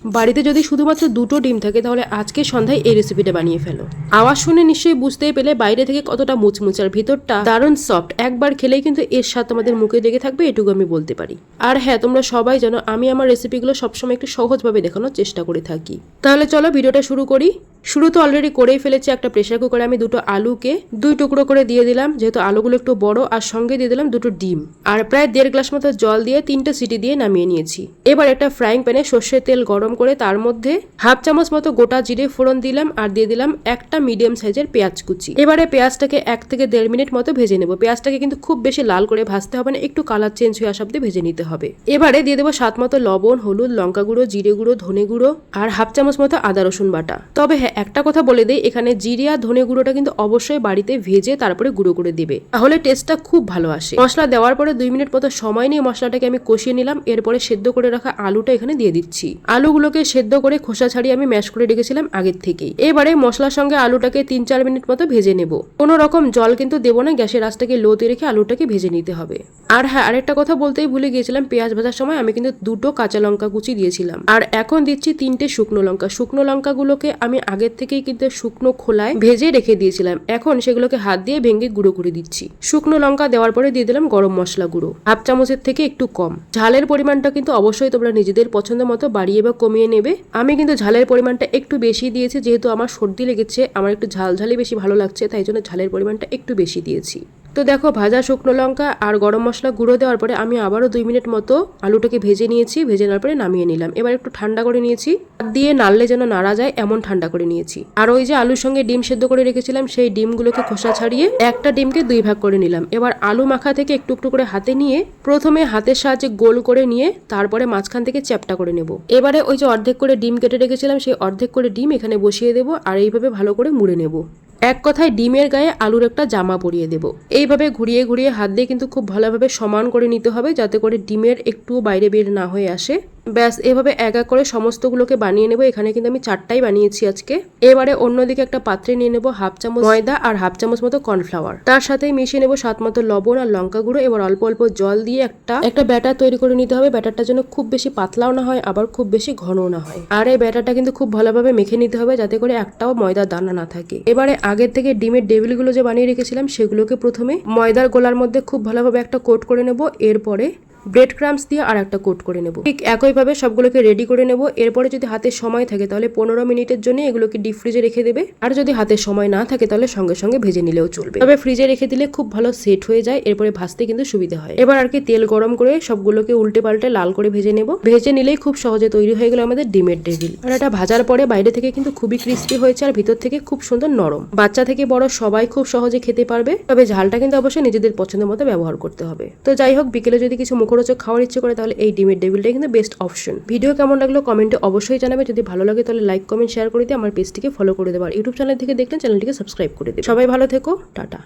বাড়িতে যদি শুধুমাত্র দুটো ডিম থাকে তাহলে আজকে সন্ধ্যায় এই রেসিপিটা বানিয়ে ফেলো। আওয়াজ শুনে নিশ্চয়ই বুঝতেই পেলে বাইরে থেকে কতটা মুচমুচার, ভিতরটা দারুণ সফট। একবার খেলেই কিন্তু এর স্বাদ তোমাদের মুখে লেগে থাকবে, এটুকু আমি বলতে পারি। আর হ্যাঁ, তোমরা সবাই জানো আমি আমার রেসিপিগুলো সবসময় একটু সহজভাবে দেখানোর চেষ্টা করে থাকি। তাহলে চলো ভিডিওটা শুরু করি। শুরু তো অলরেডি করেই ফেলেছি। একটা প্রেসার কুকারে আমি দুটো আলুকে 2 টুকরো করে দিয়ে দিলাম, যেহেতু আলুগুলো একটু বড়, আর সঙ্গে দিয়ে দিলাম দুটো ডিম, আর প্রায় 1.5 গ্লাস মতো জল দিয়ে 3টে সিটি দিয়ে নামিয়ে নিয়েছি। এবার একটা ফ্রাইং প্যানে সর্ষের তেল গরম করে তার মধ্যে 1/2 চামচ মতো গোটা জিরে ফোড়ন দিলাম, আর দিয়ে দিলাম একটা মিডিয়াম সাইজের পেঁয়াজ কুচি। এবারে পেঁয়াজটাকে 1 থেকে 1.5 মিনিট মতো ভেজে নেব। পেঁয়াজটাকে কিন্তু খুব বেশি লাল করে ভাজতে হবে না, একটু কালার চেঞ্জ হয়ে আসা অব্দি ভেজে নিতে হবে। এবারে দিয়ে দেবো স্বাদ মতো লবণ, হলুদ, লঙ্কা গুঁড়ো, জিরে গুঁড়ো, ধনে গুঁড়ো আর 1/2 চামচ মতো আদা রসুন বাটা। তবে হ্যাঁ, একটা কথা বলে দেই, এখানে জিরে আর ধনে গুঁড়োটা কিন্তু অবশ্যই বাড়িতে ভেজে তারপরে গুঁড়ো করে দিবে, তাহলে টেস্টটা খুব ভালো আসে। মশলা দেওয়ার পরে 2 মিনিট মতো সময় নিয়ে মশলাটাকে আমি কষিয়ে নিলাম। এরপরে সেদ্ধ করে রাখা আলুটা এখানে দিয়ে দিচ্ছি। আলুগুলোকে সেদ্ধ করে খোসা ছাড়িয়ে আমি ম্যাশ করে রেখেছিলাম আগের থেকেই। এবারে মশলার সঙ্গে আলুটাকে 3-4 মিনিট মতো ভেজে নেব। কোনো রকম জল কিন্তু দেবো না, গ্যাসের আঁচটাকে লোতে রেখে আলুটাকে ভেজে নিতে হবে। আর হ্যাঁ, আরেকটা কথা বলতেই ভুলে গিয়েছিলাম, পেঁয়াজ ভাজার সময় আমি কিন্তু 2টো কাঁচা লঙ্কা কুচি দিয়েছিলাম, আর এখন দিচ্ছি 3টে শুকনো লঙ্কা। শুকনো লঙ্কাগুলোকে আমি আগের থেকেই কিন্তু শুকনো খোলায় ভেজে রেখে দিয়েছিলাম, এখন সেগুলোকে হাত দিয়ে ভেঙে গুঁড়ো করে দিচ্ছি। শুকনো লঙ্কা দেওয়ার পরে দিয়ে দিলাম গরম মশলা গুঁড়ো 1/2 চামচের থেকে একটু কম। ঝালের পরিমাণটা কিন্তু অবশ্যই তোমরা নিজেদের পছন্দ মতো বাড়িয়ে বা কমিয়ে নেবে। আমি কিন্তু ঝালের পরিমাণটা একটু বেশি দিয়েছি, যেহেতু আমার সর্দি লেগেছে, আমার একটু ঝালঝালি বেশি ভালো লাগছে, তাই জন্য ঝালের পরিমাণটা একটু বেশি দিয়েছি। তো দেখো, ভাজা শুকনো লঙ্কা আর গরম মশলা গুঁড়ো দেওয়ার পরে আমি আবারও 2 মিনিট মতো আলুটাকে ভেজে নিয়েছি। ভেজে নেওয়ার পরে নামিয়ে নিলাম। এবার একটু ঠান্ডা করে নিয়েছি, হাত দিয়ে নাড়লে যেন নাড়া যায় এমন ঠান্ডা করে নিয়েছি। আর ওই যে আলুর সঙ্গে ডিম সেদ্ধ করে রেখেছিলাম, সেই ডিমগুলোকে খোসা ছাড়িয়ে একটা ডিমকে 2 ভাগ করে নিলাম। এবার আলু মাখা থেকে একটু একটু করে হাতে নিয়ে প্রথমে হাতের সাহায্যে গোল করে নিয়ে তারপরে মাঝখান থেকে চ্যাপটা করে নেব। এবারে ওই যে অর্ধেক করে ডিম কেটে রেখেছিলাম, সেই অর্ধেক করে ডিম এখানে বসিয়ে দেবো, আর এইভাবে ভালো করে মুড়ে নেব। এক কথায় ডিমের গায়ে আলুর একটা জামা পরিয়ে দেব। এইভাবে ঘুরিয়ে ঘুরিয়ে হাত দিয়ে কিন্তু খুব ভালোভাবে সমান করে নিতে হবে, যাতে করে ডিমের একটু বাইরে বের না হয়ে আসে। ব্যাস, এভাবে এক এক করে সমস্তগুলোকে বানিয়ে নেব। এখানে কিন্তু আমি 4টাই বানিয়েছি আজকে। এবারে অন্যদিকে একটা পাত্রে নিয়ে নেব 1/2 চামচ ময়দা আর 1/2 চামচ মতো কর্নফ্লাওয়ার। তার সাথেই মিশিয়ে নেব স্বাদ মতো লবণ আর লঙ্কা গুঁড়ো। এবার অল্প অল্প জল দিয়ে একটা ব্যাটার তৈরি করে নিতে হবে। ব্যাটারটা যেন খুব বেশি পাতলাও না হয়, আবার খুব বেশি ঘনও না হয়। আর এই ব্যাটারটা কিন্তু খুব ভালোভাবে মেখে নিতে হবে, যাতে করে একটাও ময়দার দানা না থাকে। এবারে আগের থেকে ডিমের ডেভিলগুলো যে বানিয়ে রেখেছিলাম, সেগুলোকে প্রথমে ময়দার গোলার মধ্যে খুব ভালোভাবে একটা কোট করে নেব। এরপরে ব্রেড ক্রাম্স দিয়ে আর একটা কোট করে নেব। ঠিক একইভাবে সবগুলোকে রেডি করে নেব। এরপরে যদি হাতে সময় থাকে তাহলে 15 মিনিটের জন্য এগুলোকে ডিপ ফ্রিজে রেখে দেবে, আর যদি হাতে সময় না থাকে তাহলে সঙ্গে সঙ্গে ভেজে নিলেও চলবে। তবে ফ্রিজে রেখে দিলে খুব ভালো সেট হয়ে যায়, এরপরে ভাজতে কিন্তু সুবিধা হয়। এবার আর কি তেল গরম করে সবগুলোকে উল্টে পাল্টে লাল করে ভেজে নেব। ভেজে নিলেই খুব সহজে তৈরি হয়ে গেল আমাদের ডিমের ডেভিল। আর এটা ভাজার পরে বাইরে থেকে কিন্তু খুবই ক্রিস্পি হয়েছে, আর ভিতর থেকে খুব সুন্দর নরম। বাচ্চা থেকে বড় সবাই খুব সহজে খেতে পারবে, তবে ঝালটা কিন্তু অবশ্যই নিজেদের পছন্দের মতো ব্যবহার করতে হবে। তো যাই হোক, বিকেলে যদি কিছু মুখরোচক খাওয়ার ইচ্ছে করে তাহলে এই ডিমের ডেভিলটাই কিন্তু বেস্ট অপশন। ভিডিও কেমন লাগলো কমেন্টে অবশ্যই জানাবে। যদি ভালো লাগে তাহলে লাইক, কমেন্ট, শেয়ার করে দিয়ে আমার পেজটিকে ফলো করে দেবে। আর ইউটিউব চ্যানেল থেকে দেখলে চ্যানেলটিকে সাবস্ক্রাইব করে দেবে। সবাই ভালো থেকো, টাটা।